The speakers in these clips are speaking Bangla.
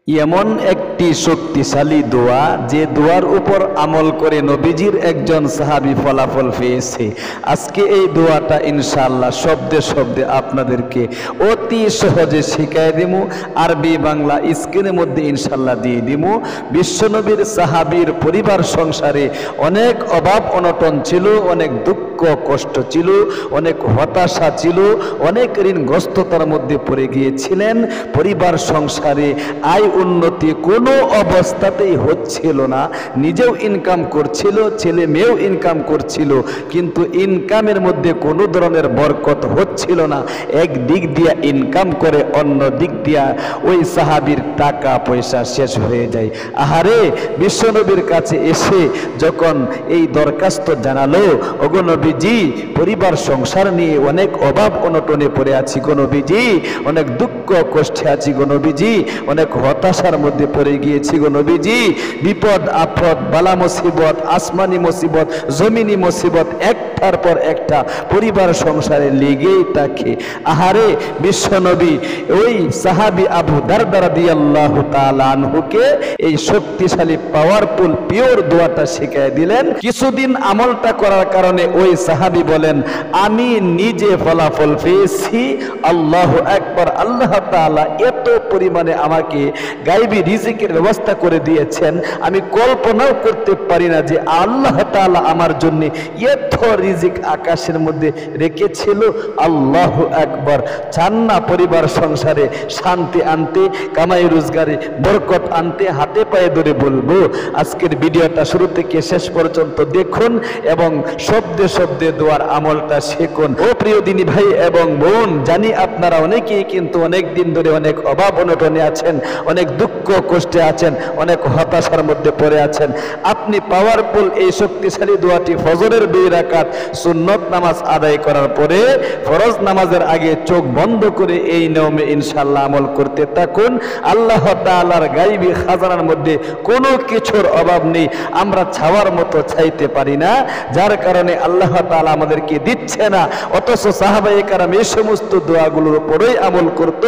এমন একটি শক্তিশালী দোয়া যে দোয়ার উপর আমল করে নবীজির একজন সাহাবী ফলাফল পেয়েছে। আজকে এই দোয়াটা ইনশাআল্লাহ শব্দে শব্দে আপনাদেরকে অতি সহজে শিখাই দিমু। আরবি বাংলা স্ক্রিনের মধ্যে ইনশাআল্লাহ দিয়ে দিমু। বিশ্বনবীর সাহাবীর পরিবার সংসারে অনেক অভাব অনটন ছিল, অনেক দুঃখ কষ্ট ছিল, অনেক হতাশা ছিল, অনেক ঋণগ্রস্ততার মধ্যে পড়ে গিয়েছিলেন। পরিবার সংসারে আয় উন্নতি কোনো অবস্থাতেই হচ্ছিল না। নিজেও ইনকাম করছিল, ছেলে মেয়েও ইনকাম করছিল, কিন্তু ইনকামের মধ্যে কোনো ধরনের বরকত হচ্ছিল না। এক দিক দিয়া ইনকাম করে অন্য দিক দিয়া ওই সাহাবীর টাকা পয়সা শেষ হয়ে যায়। আহারে, বিশ্বনবীর কাছে এসে যখন এই দরখাস্ত জানালো, ওগো নবীজি, পরিবার সংসার নিয়ে অনেক অভাব অনটনে পড়ে আছি গো নবীজি, অনেক দুঃখ কষ্টে আছি গো নবীজি, অনেক হতাশার মধ্যে পড়ে গিয়েছি গো নবীজি। বিপদ আপদ বালা মুসিবত, আসমানি মুসিবত, জমিনি মুসিবত একটার পর একটা পরিবার সংসারে লেগেই থাকে। আহারে, বিশ্বনবী ওই সাহাবী আবু দারদা রাদিয়াল্লাহু তাআলা আনহুকে এই শক্তিশালী পাওয়ারফুল পিওর দোয়াটা শিখিয়ে দিলেন। কিছুদিন আমলটা করার কারণে ওই সাহাবী বলেন, আমি নিজে ফলাফল পেয়েছি। আল্লাহু আকবার। আল্লাহ তাআলা এত পরিমাণে আমাকে গায়বী রিজিকের ব্যবস্থা করে দিয়েছেন, আমি কল্পনাও করতে পারি না যে আল্লাহ তাআলা আমার জন্য এত রিজিক আকাশের মধ্যে রেখেছিল। আল্লাহু আকবার। চান না পরিবার সংসারে শান্তি আনতে, কামাই রোজগারে বরকত আনতে? হাতে পায়ে ধরে বলবো, আজকের ভিডিওটা শুরু থেকে শেষ পর্যন্ত দেখুন এবং শব্দে শব্দে দোয়ার আমলটা শিখুন। ও প্রিয় দিনী ভাই এবং বোন, জানি আপনারা অনেকেই কিন্তু অনেক দিন ধরে অনেক অভাব অনটনে আছেন, অনেক দুঃখ কষ্টে আছেন, অনেক হতাশার মধ্যে পড়ে আছেন। আপনি পাওয়ারফুল এই শক্তিশালী দোয়াটি ফজরের 2 রাকাত সুন্নত নামাজ আদায় করার পরে ফরজ নামাজের আগে চোখ বন্ধ করে এই নিয়মে ইনশাআল্লাহ আমল করতে থাকুন। আল্লাহ তাআলার গায়বী খাজানার মধ্যে কোনো কিছুর অভাব নেই, আমরা ছাওয়ার মতো চাইতে পারি না, যার কারণে আল্লাহ তাআলা আমাদেরকে দিচ্ছে না। অথচ সাহাবায়ে কেরাম এই সমস্ত দোয়াগুলোর উপরেই আমল করত,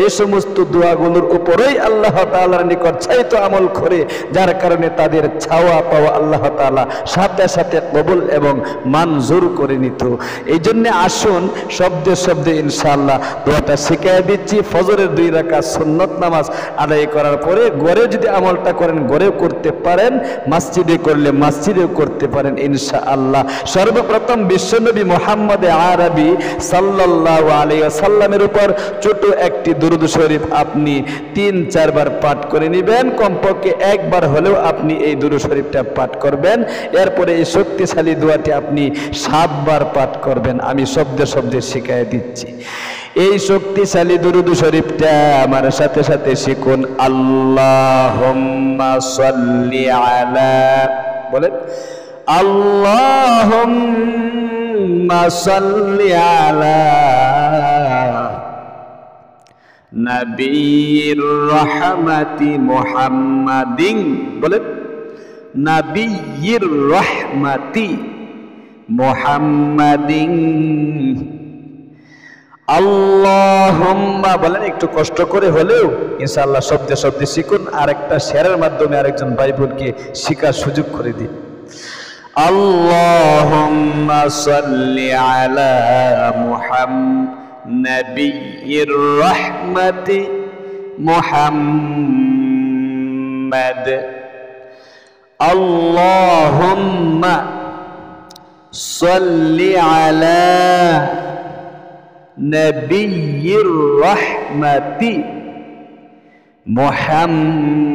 এই সমস্ত দোয়াগুলোর উপরেই আল্লাহ তাআলার নিকট চাইতো আমল করে, যার কারণে তাদের ছাওয়া পাওয়া আল্লাহ তাআলা সাথে সাথে কবুল এবং মঞ্জুর করে নিত। এই জন্য আসুন শব্দে শব্দে ইনশাআল্লাহ দোয়াটা শিখিয়ে দিচ্ছি। ফজরের 2 রাকাত সুন্নত নামাজ আদায় করার পরে ঘরে যদি আমলটা করেন ঘরেও করতে পারেন, মসজিদে করলে মসজিদেও করতে পারেন ইনশাআল্লাহ। সর্বপ্রথম বিশ্বনবী মুহাম্মদ আরবি সাল্লাল্লাহু আলাইহি ওয়াসাল্লামের উপর ছোট একটি দুরূদ শরীফ আপনি 3-4 বার পাঠ করে নেবেন। কমপক্ষে একবার হলেও আপনি এই দুরূদ শরীফটা পাঠ করবেন। এরপরে এই শক্তিশালী দোয়াটি আপনি 7 বার পাঠ করবেন। আমি শব্দে শব্দে শিখিয়ে দিচ্ছি। এই শক্তিশালী দুরূদ শরীফটা আমার সাথে সাথে শিখুন। আল্লাহুম্মা সাল্লি আলা, বলেন আল্লাহুম্মা সাল্লি আলা নবীর রহমতি মুহাম্মাদিন, বলেন নবীর রহমতি মুহাম্মাদিন। আল্লাহুম্মা বলেন, একটু কষ্ট করে হলেও ইনশাআল্লাহ শব্দে শব্দে শিখুন। আর একটা শেয়ারের মাধ্যমে আরেকজন ভাই বোনকে শিখার সুযোগ করে দিন। আল্লাহুম্মা সাল্লি আলা নবিয়্যির রাহমাতি মুহাম্মাদ। আল্লাহুম্মা সাল্লি আলা নবিয়্যির রাহমাতি মুহাম্মাদিন।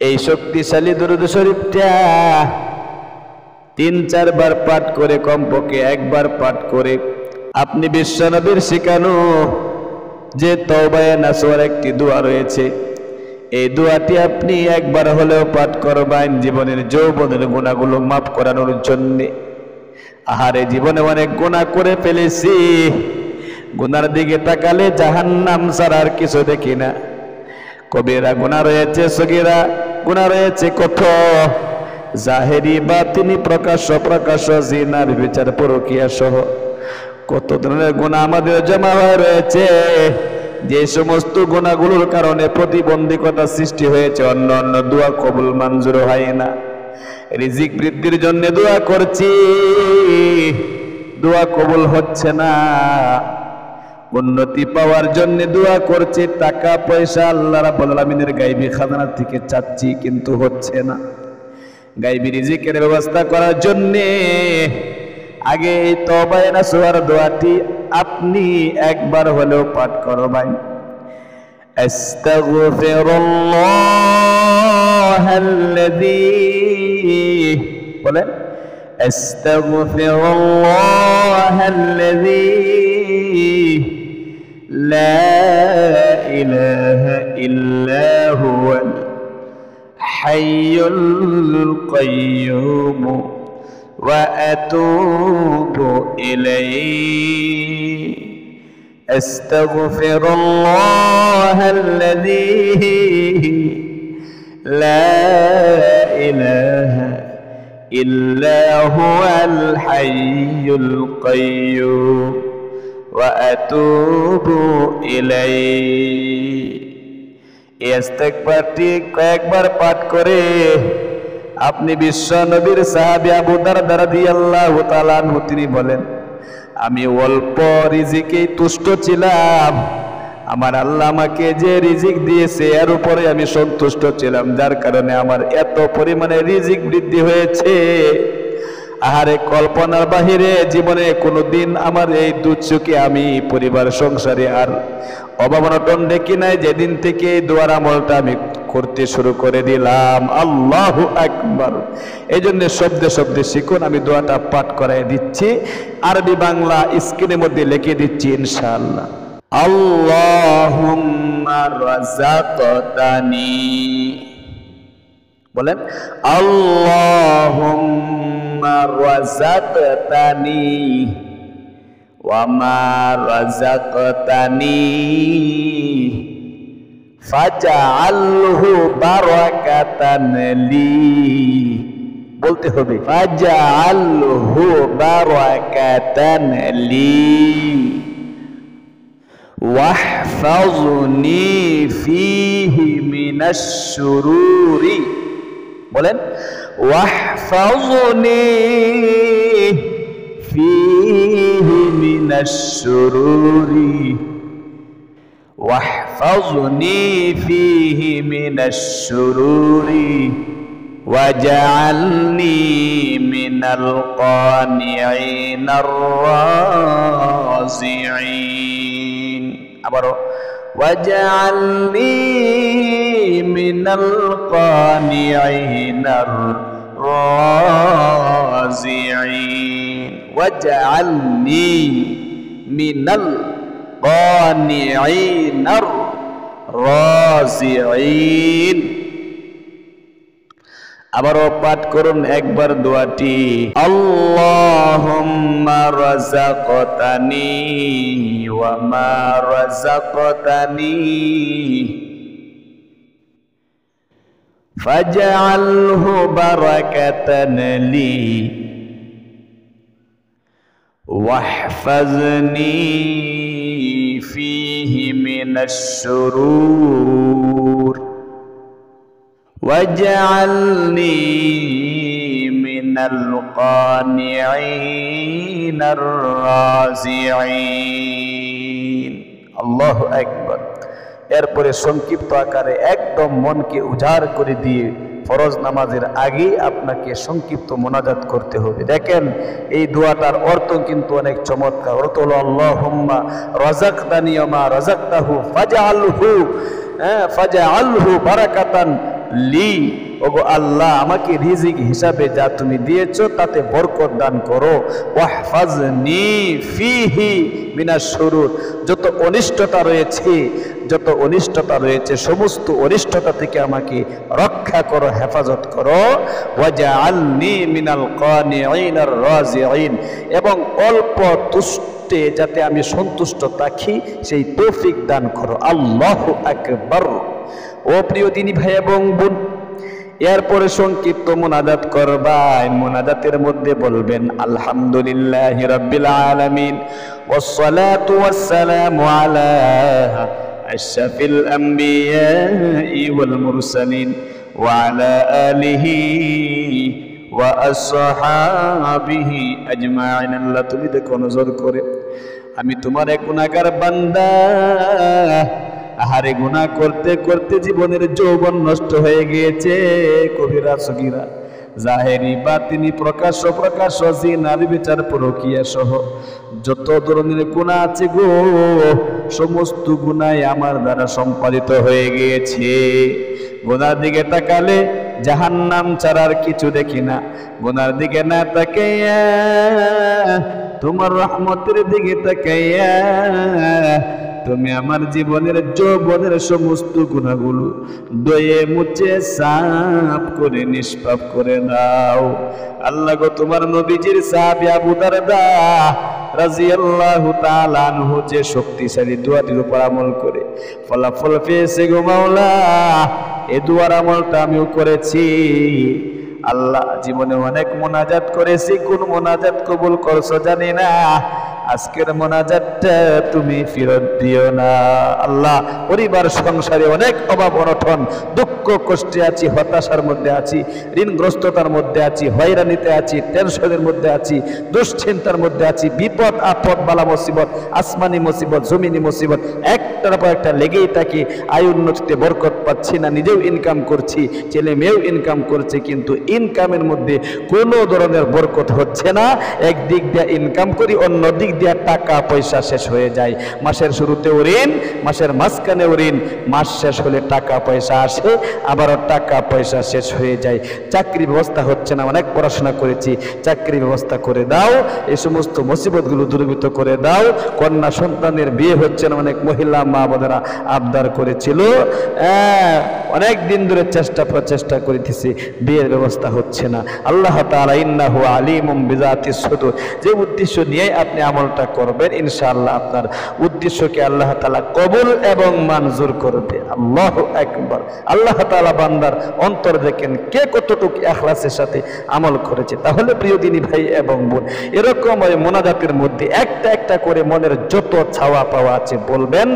এই শক্তিশালী দুরূদ শরীফটা 3-4 বার পাঠ করে, কমপক্ষে একবার পাঠ করে আপনি বিশ্বনবীর শিখানো যে তওবায়ে নাসুহার একটি দোয়া রয়েছে, এই দোয়াটি আপনি একবার হলেও পাঠ করবেন জীবনের যৌবনের গুনাহগুলো মাফ করানোর জন্য। আহারে, জীবনে অনেক গুনাহ করে ফেলেছি, গুনার দিকে তাকালে জাহান্নাম ছাড়া আর কিছু দেখি না। কবিরা গুনাহ রয়েছে, সগীরা গুনাহ রয়েছে কত, জাহেরি বাতিনি, প্রকাশ্য প্রকাশ্য, জিনা ব্যভিচার পরকীয়া সহ কত ধরনের গুনাহ আমাদের জমা হয়ে রয়েছে। যে সমস্ত গুনাহগুলোর কারণে প্রতিবন্ধকতা সৃষ্টি হয়েছে, অন্য অন্য দোয়া কবুল মঞ্জুর হয় না। রিজিক বৃদ্ধির জন্য দোয়া করছি, দোয়া কবুল হচ্ছে না। উন্নতি পাওয়ার জন্য দোয়া করছি, টাকা পয়সা আল্লাহ রাব্বুল আলামিনের গায়বী খাজানা থেকে চাচ্ছি, কিন্তু হচ্ছে না। গায়বী রিজিকের ব্যবস্থা করার জন্য আগে এই তওবা নাসুহার দোয়াটি আপনি একবার হলেও পাঠ করো ভাই। আস্তাগফিরুল্লাহাল্লাযী, বলেন আস্তাগফিরুল্লাহাল্লাযী লা ইলাহা ইল্লা হুয়াল হাইয়ুল কাইয়্যুম ওয়া আতুবু ইলাইহি। আস্তাগফিরুল্লাহাল্লাযী লা ইলাহা ইল্লা হুয়াল হাইয়ুল কাইয়্যুম ওয়া আতুবু ইলাইহি। এই ইস্তিগফারটি কয়েকবার পাঠ করে আপনি বিশ্ব নবীর সাহাবী আবু দারদা রাদিয়াল্লাহু তাআলা আনহু তিনি বলেন, আমি অল্প রিজিকেই তুষ্ট ছিলাম, আমার আল্লাহ আমাকে যে রিজিক দিয়েছে এর উপরে আমি সন্তুষ্ট ছিলাম, যার কারণে আমার এত পরিমাণে রিজিক বৃদ্ধি হয়েছে। আহারে কল্পনার বাহিরে জীবনে কোনোদিন আমার এই দুঃসুখে আমি পরিবার সংসারে আর অভাব অনটন দেখি নাই, যেদিন থেকে এই দোয়ার আমলটা আমি করতে শুরু করে দিলাম। আল্লাহু আকবার। এই জন্য শব্দে শব্দে শিখুন, আমি দোয়াটা পাঠ করাই দিচ্ছি, আরবি বাংলা স্ক্রিনের মধ্যে লিখে দিচ্ছি ইনশাআল্লাহ। আল্লাহুম্মা রাযাকতানি, বলেন আল্লাহুম্মা রাযাকতানি ওয়া মা রাযাকতানি ফাজআলহু বারাকাতান লি, বলতে হবে ফাজআলহু বারাকাতান লি ওয়াহফাযনি ফীহি মিনাশ শুরুরি, বলেন ওয়াহফাযনি ফীহি মিনাশ শুরুরি ওয়াহফাযনি ফীহি মিনাশ শুরুরি ওয়াজআলনি মিনাল কানিঈনার রাযিঈন। আবারো ওয়াজআলনি মিনাল কানিঈনার রাযিঈন ওয়াজআলনি মিনাল কানিঈনার রাযিঈন। আবারও পাঠ করুন একবার দোয়াটি, আল্লাহুম্মা রাযাকতানি ওয়া মা রাযাকতানি ফাজআলহু বারাকাতান লি ওয়াহফাযনি ফীহি মিনাশ শুরুর ওয়াজআলনি মিনাল কানিঈনার রাযিঈন। আল্লাহু আকবার। এরপরে সংক্ষিপ্ত আকারে একদম মনকে উজাড় করে দিয়ে ফরজ নামাজের আগে আপনাকে সংক্ষিপ্ত মোনাজাত করতে হবে। দেখেন এই দোয়াটার অর্থ কিন্তু অনেক চমৎকার। অর্থ হলো আল্লাহুম্মা রাযাকতানি ওয়া মা রাযাকতাহু ফাজআলহু বারাকাতান লি। ওগো আল্লাহ, আমাকে রিজিক হিসাবে যা তুমি দিয়েছো তাতে বরকত দান করো। ওয়াহফাযনি ফীহি মিনাশ শুরুর, যত অনিষ্টতা রয়েছে সমস্ত অনিষ্টতা থেকে আমাকে রক্ষা করো, হেফাজত করো। ওয়াজআলনি মিনাল কানিঈনার রাযিঈন, এবং অল্প তুষ্টে যাতে আমি সন্তুষ্ট থাকি সেই তৌফিক দান করো। আল্লাহু আকবার। ও প্রিয় দিনী ভাই এবং বোন, এরপরে সংক্ষিপ্ত মোনাজাত করবেন। মোনাজাতের মধ্যে বলবেন আলহামদুলিল্লাহি রাব্বিল আলামিন ওয়াসসালাতু ওয়াসসালামু আলা আশরাফিল আম্বিয়াই ওয়াল মুরসালিন ওয়া আলা আলিহি ওয়া আসহাবিহি আজমাইন। আল্লাহ তুমি দেখো নজর করে, আমি তোমার এক গুনাহগার বান্দা, আহারে গুনাহ করতে করতে জীবনের যৌবন নষ্ট হয়ে গিয়েছে। কবিরা সগীরা জাহেরি বাতিনি প্রকাশ্য প্রকাশ্য জিনার বিচার পরকিয়া সহ যত ধরনের গুনাহ আছে গো, সমস্ত গুনাহ আমার দ্বারা সম্পাদিত হয়ে গিয়েছে। গুনার দিকে তাকালে জাহান্নাম ছাড়ার কিছু দেখি না, গুনার দিকে না তাকাইয়া তোমার রহমতের দিকে তাকাইয়া তুমি আমার জীবনের যৌবনের সমস্ত গুনাহগুলো দয়ে মুছে সাফ করে নিষ্পাপ করে দাও। আল্লাহ গো, তোমার নবীজির সাহাবী আবু দারদা রাদিয়াল্লাহু তাআলা আনহু যে শক্তিশালী দোয়াটির উপর আমল করে ফলাফল পেয়েছে গো মাওলা, এই দুয়ার আমলটা আমিও করেছি। আল্লাহ, জীবনে অনেক মোনাজাত করেছি, কোন মোনাজাত কবুল করছো জানি না, আজকের মোনাজাতটা তুমি ফেরত দিও না। আল্লাহ, পরিবার সংসারে অনেক অভাব অনটন, দুঃখ কষ্টে আছি, হতাশার মধ্যে আছি, ঋণগ্রস্ততার মধ্যে আছি, হয়রানিতে আছি, টেনশনের মধ্যে আছি, দুশ্চিন্তার মধ্যে আছি, বিপদ আপদ বালা মুসিবত, আসমানি মুসিবত, জমিনি মুসিবত একটার পর একটা লেগেই থাকে। আয় উন্নতিতে বরকত পাচ্ছি না, নিজেও ইনকাম করছি, ছেলে মেয়েও ইনকাম করছে, কিন্তু ইনকামের মধ্যে কোনো ধরনের বরকত হচ্ছে না। একদিক দিয়ে ইনকাম করি, অন্য দিক দিয়ে টাকা পয়সা শেষ হয়ে যায়। মাসের শুরুতেও ঋণ, মাসের মাঝখানেও ঋণ, মাস শেষ হলে টাকা পয়সা আসে, আবারও টাকা পয়সা শেষ হয়ে যায়। চাকরি ব্যবস্থা হচ্ছে না, অনেক পড়াশোনা করেছি, চাকরি ব্যবস্থা করে দাও, এই সমস্ত মুসিবতগুলো দূরীভূত করে দাও। কন্যা সন্তানের বিয়ে হচ্ছে না, অনেক মহিলা মা বোনেরা আবদার করেছিল, অনেক দিন ধরে প্রচেষ্টা করিতেছি, বিয়ের ব্যবস্থা হচ্ছে না। আল্লাহ তাআলা ইন্নাহু আলিমুম বিযাতিস সুদূর, যে উদ্দেশ্য নিয়ে আপনি আমলটা করবেন, ইনশাআল্লাহ আপনার উদ্দেশ্যকে আল্লাহ তাআলা কবুল এবং মঞ্জুর করবে। আল্লাহু আকবার। আল্লাহ তাআলা বান্দার অন্তর দেখেন, কে কতটুকু ইখলাসের সাথে আমল করেছে। তাহলে প্রিয় দিনী ভাই এবং বোন, এরকম ওই মোনাজাতের মধ্যে একটা একটা করে মনের যত চাওয়া পাওয়া আছে বলবেন।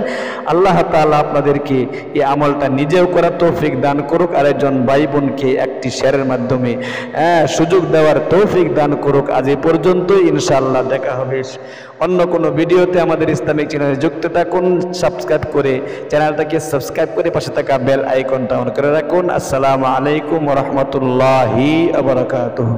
আল্লাহ তাআলা আপনাদেরকে এই আমলটা নিজেও করার তৌফিক দান করুক, আর একজন ভাই বোনকে একটি শেয়ারের মাধ্যমে সুযোগ দেওয়ার তৌফিক দান করুক। আজ এই পর্যন্তই, ইনশাআল্লাহ দেখা হবে অন্য কোনো ভিডিওতে। আমাদের ইসলামিক চ্যানেলে যুক্ত থাকুন, সাবস্ক্রাইব করে চ্যানেলটাকে সাবস্ক্রাইব করে পাশে থাকা বেল আইকনটা অন করে রাখুন। আসসালামু আলাইকুম ওয়া রাহমাতুল্লাহি ওয়া বারাকাতুহু।